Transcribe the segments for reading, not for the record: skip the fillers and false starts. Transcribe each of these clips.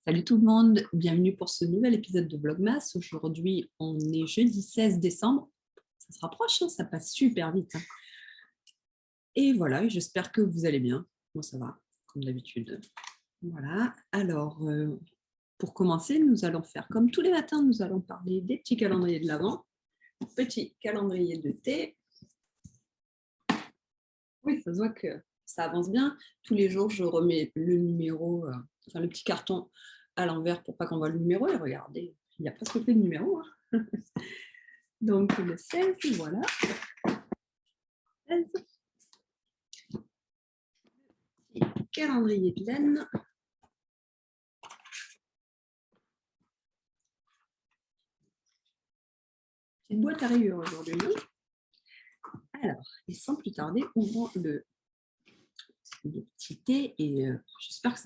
Salut tout le monde, bienvenue pour ce nouvel épisode de Vlogmas. Aujourd'hui, on est jeudi 16 décembre. Ça se rapproche, hein, ça passe super vite. Hein. Et voilà, j'espère que vous allez bien. Moi, ça va, comme d'habitude. Voilà, alors, pour commencer, nous allons faire comme tous les matins, nous allons parler des petits calendriers de l'Avent. Petit calendrier de thé. Oui, ça se voit que ça avance bien. Tous les jours, je remets le numéro, enfin le petit carton à l'envers pour pas qu'on voit le numéro. Et regardez, il n'y a presque plus de numéro. Hein. Donc le 16, voilà. 16. Calendrier de laine. Petite boîte à rayures aujourd'hui. Alors, et sans plus tarder, ouvrons le petit thé et j'espère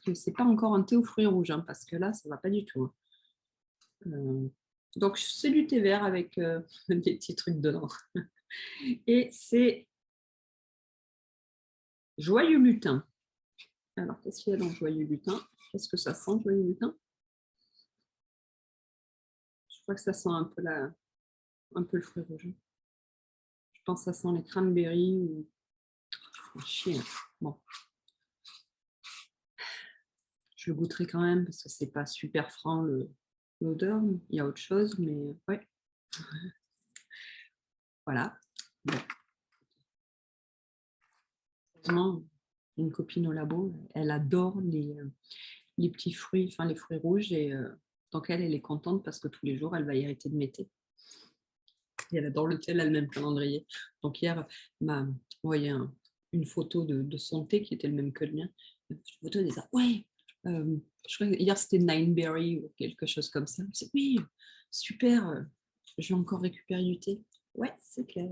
que c'est pas encore un thé aux fruits rouges, hein, parce que là, ça va pas du tout. Hein. Donc, c'est du thé vert avec des petits trucs dedans. Et c'est Joyeux Lutin. Alors, qu'est-ce qu'il y a dans Joyeux Lutin? Qu'est-ce que ça sent, Joyeux Lutin? Je crois que ça sent un peu le fruit rouge. Je pense que ça sent les cranberries ou... Chier. Bon. Je le goûterai quand même parce que c'est pas super franc l'odeur. Il y a autre chose, mais ouais. Voilà. Bon. Heureusement, une copine au labo, elle adore les petits fruits, enfin les fruits rouges, et donc elle est contente parce que tous les jours, elle va hériter de mes thés. Et elle adore le thé, elle a le même calendrier. Donc hier, elle m'a envoyé une photo de son thé qui était le même que le mien. Une photo, elle disait, ouais, je crois que hier c'était Nineberry ou quelque chose comme ça. Je dis, oui, super, je vais encore récupérer du thé. Ouais, c'est clair.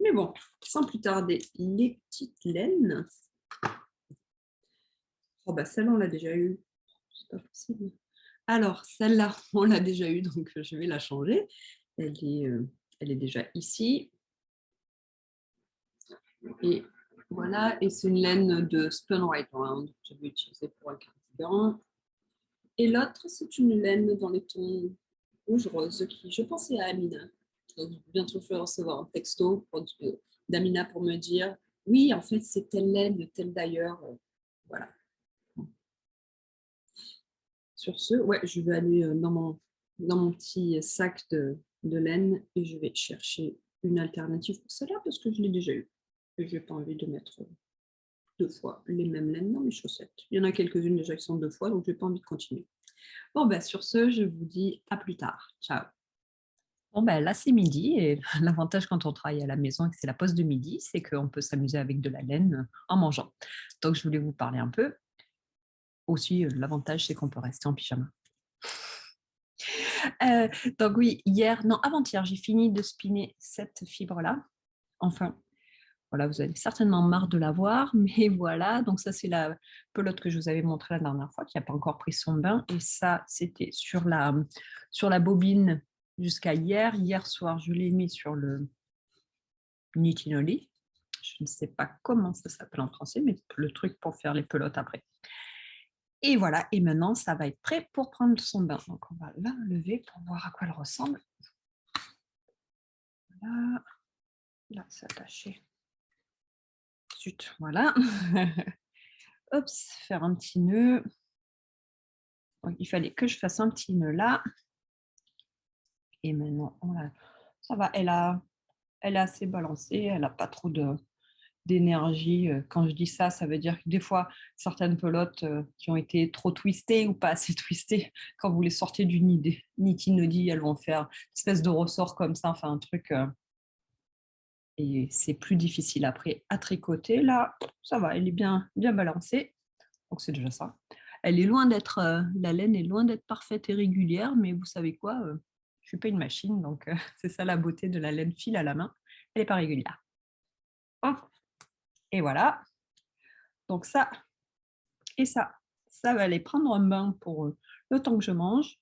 Mais bon, sans plus tarder, les petites laines. Oh bah celle-là, on l'a déjà eue. C'est pas possible. Alors, celle-là, on l'a déjà eue, donc je vais la changer. Elle est déjà ici. Et voilà, et c'est une laine de Spun White Round que j'avais utilisée pour un cardigan. Et l'autre, c'est une laine dans les tons rouge-rose qui, je pensais à Amina. Donc, bientôt, je vais recevoir un texto d'Amina pour me dire oui, en fait, c'est telle laine, telle d'ailleurs. Voilà. Sur ce, ouais, je vais aller dans mon petit sac de laine et je vais chercher une alternative pour celle-là parce que je l'ai déjà eu. Et je n'ai pas envie de mettre 2 fois les mêmes laines dans mes chaussettes. Il y en a quelques-unes déjà qui sont 2 fois, donc je n'ai pas envie de continuer. Bon, ben, sur ce, je vous dis à plus tard. Ciao. Bon, ben, là, c'est midi et l'avantage quand on travaille à la maison et que c'est la pause de midi, c'est qu'on peut s'amuser avec de la laine en mangeant. Donc, je voulais vous parler un peu. Aussi, l'avantage, c'est qu'on peut rester en pyjama. Donc oui, avant-hier, j'ai fini de spinner cette fibre-là. Enfin, voilà, vous avez certainement marre de la voir, mais voilà. Donc ça, c'est la pelote que je vous avais montrée la dernière fois, qui n'a pas encore pris son bain. Et ça, c'était sur la bobine jusqu'à hier. Hier soir, je l'ai mis sur le Nitinoli. Je ne sais pas comment ça s'appelle en français, mais le truc pour faire les pelotes après. Et voilà, et maintenant, ça va être prêt pour prendre son bain. Donc, on va la lever pour voir à quoi elle ressemble. Voilà, là, c'est attaché. Zut, voilà. Hop, faire un petit nœud. Donc, il fallait que je fasse un petit nœud là. Et maintenant, ça va, elle est assez balancée, elle n'a pas trop d'énergie. Quand je dis ça, ça veut dire que des fois, certaines pelotes qui ont été trop twistées ou pas assez twistées, quand vous les sortez du niti-nodi, elles vont faire une espèce de ressort comme ça, enfin un truc. Et c'est plus difficile après à tricoter. Là, ça va, elle est bien, bien balancée. Donc c'est déjà ça. Elle est loin d'être, la laine est loin d'être parfaite et régulière, mais vous savez quoi, je ne suis pas une machine, donc c'est ça la beauté de la laine fil à la main. Elle n'est pas régulière. Hop. Et voilà. Donc ça et ça va aller prendre un bain pour le temps que je mange.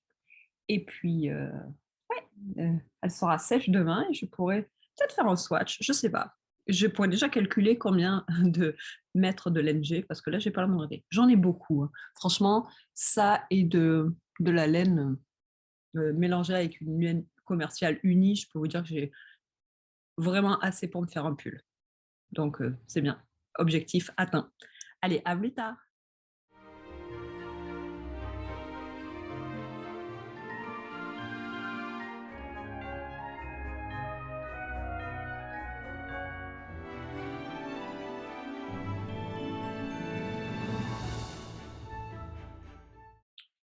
Et puis, ouais, elle sera sèche demain et je pourrai peut-être faire un swatch, je ne sais pas. je pourrais déjà calculer combien de mètres de laine j'ai, parce que là, j'ai pas la moindre idée. J'en ai beaucoup, hein. Franchement, ça et de la laine mélangée avec une laine commerciale unie, je peux vous dire que j'ai vraiment assez pour me faire un pull. Donc, c'est bien. Objectif atteint. Allez, à plus tard.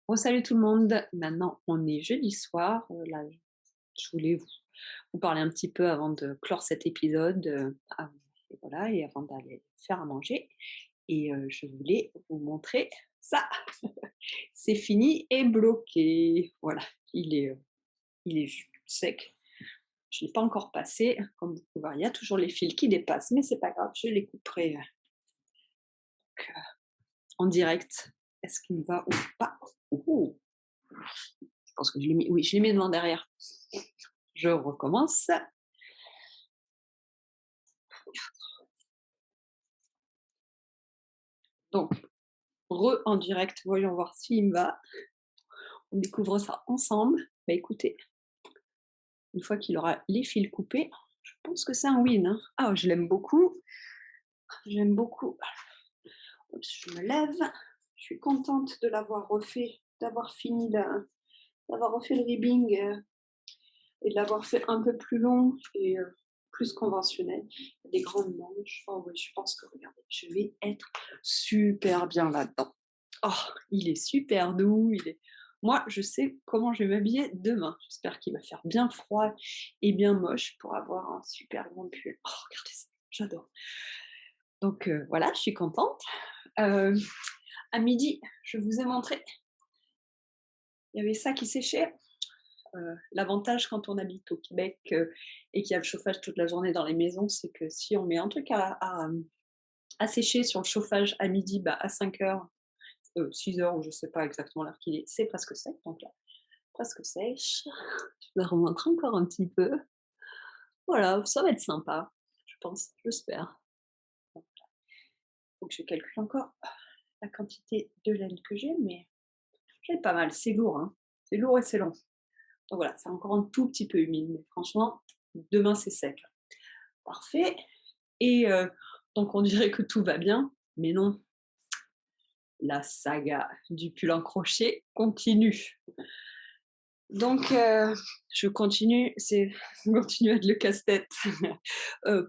Bon, salut tout le monde. Maintenant, on est jeudi soir. Là, je voulais vous parler un petit peu avant de clore cet épisode. Et voilà, et avant d'aller faire à manger. Et je voulais vous montrer ça. C'est fini et bloqué. Voilà, il est sec. Je ne l'ai pas encore passé. Comme vous pouvez voir, il y a toujours les fils qui dépassent, mais c'est pas grave, je les couperai en direct. Est-ce qu'il va ou pas? Oh, je pense que je l'ai mis. Oui, je l'ai mis devant derrière. Je recommence. Donc, en direct, voyons voir s'il me va. On découvre ça ensemble. Bah écoutez, une fois qu'il aura les fils coupés, je pense que c'est un win. Hein. Ah, je l'aime beaucoup. J'aime beaucoup. Oups, je me lève. Je suis contente de l'avoir refait, d'avoir fini, d'avoir refait le ribbing et de l'avoir fait un peu plus long et plus conventionnel. Des grandes manches. Oh oui, je pense que, regardez, je vais être super bien là-dedans. Oh, il est super doux. Moi, je sais comment je vais m'habiller demain. J'espère qu'il va faire bien froid et bien moche pour avoir un super grand pull. Oh, regardez ça, j'adore. Donc voilà, je suis contente. À midi, je vous ai montré. Il y avait ça qui séchait. L'avantage quand on habite au Québec et qu'il y a le chauffage toute la journée dans les maisons, c'est que si on met un truc à sécher sur le chauffage à midi, bah, à 5 heures, 6 heures, ou je ne sais pas exactement l'heure qu'il est, c'est presque sec. Donc là, presque sèche. Je vous la remontre encore un petit peu. Voilà, ça va être sympa, je pense, j'espère. Il faut que je calcule encore la quantité de laine que j'ai, mais j'ai pas mal. C'est lourd, hein. C'est lourd et c'est long. Donc voilà, c'est encore un tout petit peu humide, mais franchement, demain c'est sec. Parfait. Et donc on dirait que tout va bien, mais non. La saga du pull en crochet continue. Donc je continue à être le casse-tête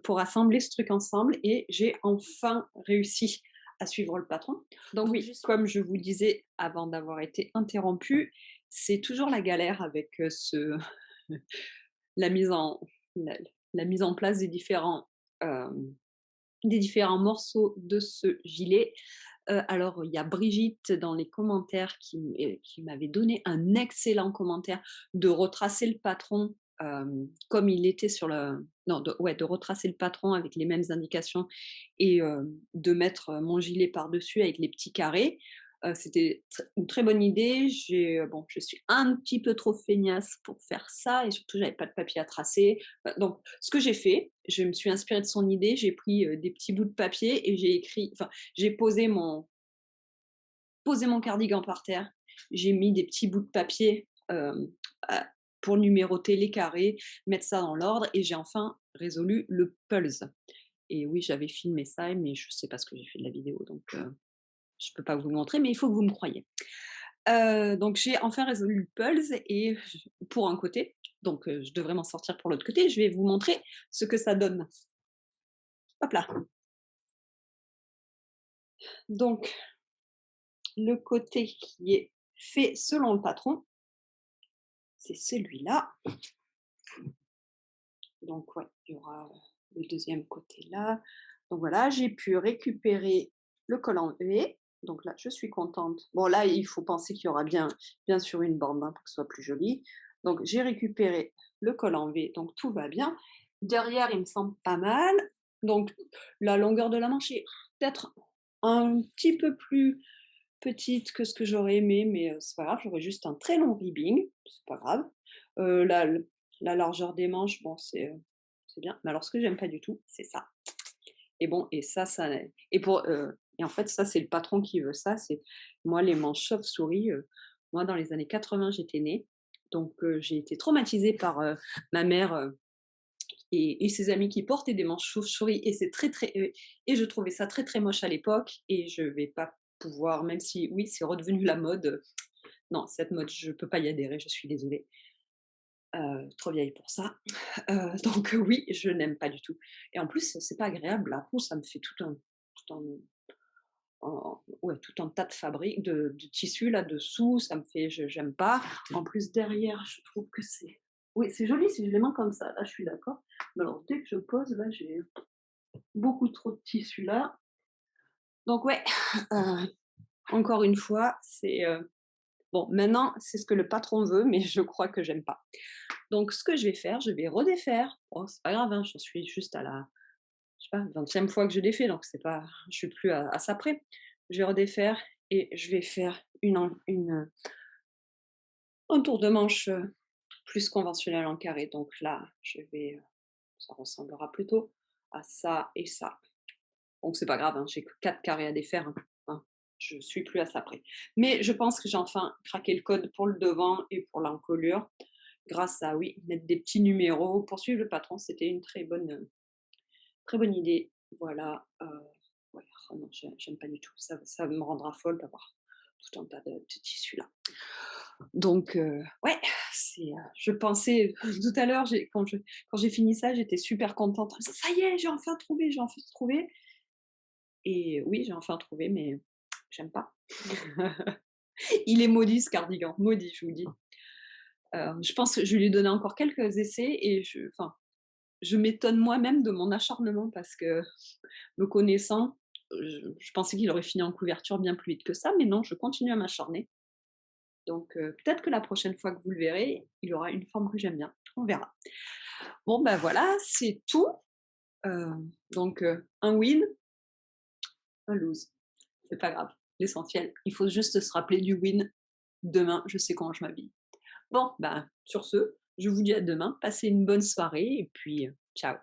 pour assembler ce truc ensemble et j'ai enfin réussi à suivre le patron. Donc oui, comme je vous le disais avant d'avoir été interrompue, c'est toujours la galère avec la mise en la mise en place des différents morceaux de ce gilet. Alors, il y a Brigitte dans les commentaires qui m'avait donné un excellent commentaire de retracer le patron comme il était sur le. Non, de retracer le patron avec les mêmes indications et de mettre mon gilet par-dessus avec les petits carrés. C'était une très bonne idée. Bon, je suis un petit peu trop feignasse pour faire ça et surtout, j'avais pas de papier à tracer. Donc, ce que j'ai fait, je me suis inspirée de son idée. J'ai pris des petits bouts de papier et j'ai posé mon cardigan par terre. J'ai mis des petits bouts de papier pour numéroter les carrés, mettre ça dans l'ordre et j'ai enfin résolu le pulse. Et oui, j'avais filmé ça, mais je sais pas ce que j'ai fait de la vidéo, donc je peux pas vous le montrer, mais il faut que vous me croyiez. Donc j'ai enfin résolu le pulse et pour un côté, donc je devrais m'en sortir pour l'autre côté. Je vais vous montrer ce que ça donne. Hop là. Donc le côté qui est fait selon le patron, c'est celui-là. Donc ouais, il y aura le deuxième côté là. Donc voilà, j'ai pu récupérer le col en V. Donc là, je suis contente. Bon là, il faut penser qu'il y aura bien sûr une bande pour que ce soit plus joli. Donc j'ai récupéré le col en V, donc tout va bien. Derrière, il me semble pas mal. Donc la longueur de la manche est peut-être un petit peu plus petite que ce que j'aurais aimé, mais c'est pas grave, j'aurais juste un très long ribbing, c'est pas grave. La largeur des manches, bon, c'est c'est bien. Mais alors ce que j'aime pas du tout, c'est ça. Et bon, et ça et pour, et en fait, ça, c'est le patron qui veut ça, c'est moi, les manches chauve-souris, moi, dans les années 80, j'étais née, donc j'ai été traumatisée par, ma mère, et ses amis qui portaient des manches chauve-souris et c'est très, très et je trouvais ça très, très moche à l'époque et je vais pas pouvoir, même si oui, c'est redevenu la mode, non, cette mode, je peux pas y adhérer, je suis désolée. Trop vieille pour ça. Donc oui, je n'aime pas du tout et en plus, c'est pas agréable. La peau, ça me fait tout un tas de fabriques de tissu là-dessous, ça me fait j'aime pas. En plus derrière, je trouve que c'est oui, c'est joli si je les mains comme ça, là je suis d'accord. Mais alors dès que je pose, là, j'ai beaucoup trop de tissu là. Donc ouais, heu, encore une fois, c'est, bon maintenant, c'est ce que le patron veut, mais je crois que j'aime pas. Donc ce que je vais faire, je vais redéfaire. Oh, c'est pas grave, hein, j'en suis juste à la, je sais pas, 20e fois que je défais, donc c'est pas, je suis plus à ça près. Je vais redéfaire et je vais faire un tour de manche, plus conventionnel en carré. Donc là, je vais, ça ressemblera plutôt à ça et ça. Donc c'est pas grave, hein, j'ai que 4 carrés à défaire, hein, hein. Je suis plus à ça près. Mais je pense que j'ai enfin craqué le code pour le devant et pour l'encolure grâce à, oui, mettre des petits numéros, poursuivre le patron, c'était une très bonne idée. Voilà, ouais, oh non, j'aime pas du tout. Ça me rendra folle d'avoir tout un tas de tissus là. Donc ouais, je pensais tout à l'heure, quand j'ai fini ça, j'étais super contente. «Ça y est, j'ai enfin trouvé» et oui, j'ai enfin trouvé, mais j'aime pas. Il est maudit ce cardigan, maudit, je vous dis. Je pense que je lui ai donné encore quelques essais et je m'étonne moi-même de mon acharnement parce que, me connaissant, je pensais qu'il aurait fini en couverture bien plus vite que ça, mais non, je continue à m'acharner. Donc peut-être que la prochaine fois que vous le verrez, il aura une forme que j'aime bien. On verra. Bon, ben voilà, c'est tout. Heu, donc un win, un lose. C'est pas grave. L'essentiel, il faut juste se rappeler du win. Demain, je sais comment je m'habille. Bon, ben, sur ce, je vous dis à demain. Passez une bonne soirée et puis, ciao.